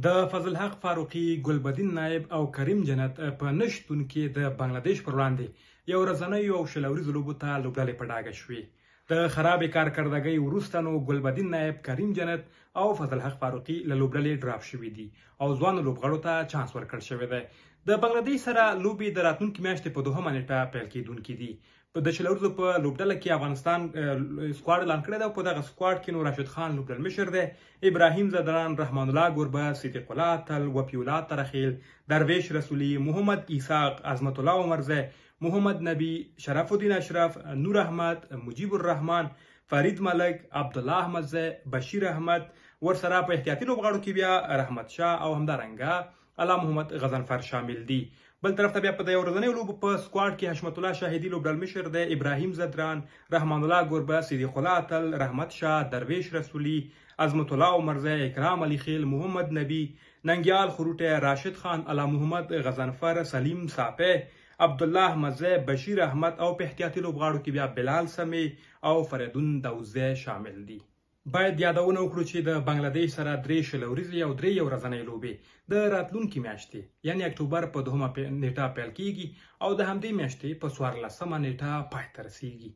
د فضل حق فاروقي، ګلبدین نایب او کریم جنت په نشتون کې د بنگلاديش پر وړاندې یو ورځنۍ او شلوريزو لوبو ته لوبډلې په ډاګه شوې. د خرابې کارکردګۍ وروسته نو ګلبدین نایب، کریم جنت او فضل حق فاروقي له لوبډلې ډراپ شوي دي او ځوانو لوبغاړو ته چانس ورکړل شوی دی. د بنگلاديش سره لوبې د راتلونکي میاشتې په 2 نیټه پیل کیدونکې دي. په د شلوريزو په لوبډله کې افغانستان سکواډ اعلان کړی دی. په دغه سکواډ کې نو راشد خان لوبډل مشر دی، ابراهیم زدران، رحمان الله ګربز، صدیق الله اتل، وفي الله ترخیل، درویش رسولی، محمد اسحاق، عظمت الله عمرزی، محمد نبی، شرف الدین اشرف، نور احمد، مجیب الرحمن، فرید ملک، عبدالله احمدزی، بشیر احمد. ورسره په احتیاطي لوبغاړو کې بیا رحمت شاه او همدارنګه الله محمد غضنفر شامل دي. بل طرف ته بیا په د ورځنیو لوبو په سکواډ کې حشمت الله شاهدي لوبډل مشر دی، ابراهیم زدران، رحمان الله ګربز، صدیق الله اتل، رحمت شاه، درویش رسولی، عظمت الله عمرزی، اکرام علی خیل، محمد نبی، ننگیال خروټه، راشد خان، الله محمد غضنفر، سلیم صافی، عبدالله احمدزی، بشیر احمد او په احتیاطي لوبغاړو کې بیا بلال سمی او فریدون داوزی شامل دي. باید یادونه وکړو چې د بنگلاديش سره 3 شلوريزې او 3 ورځنۍ لوبې د راتلونکي میاشتې یعنی اکتوبر په 2 نیټه پیل کیږي او د همدې میاشتې په 14 نیټه پای ته رسیږي.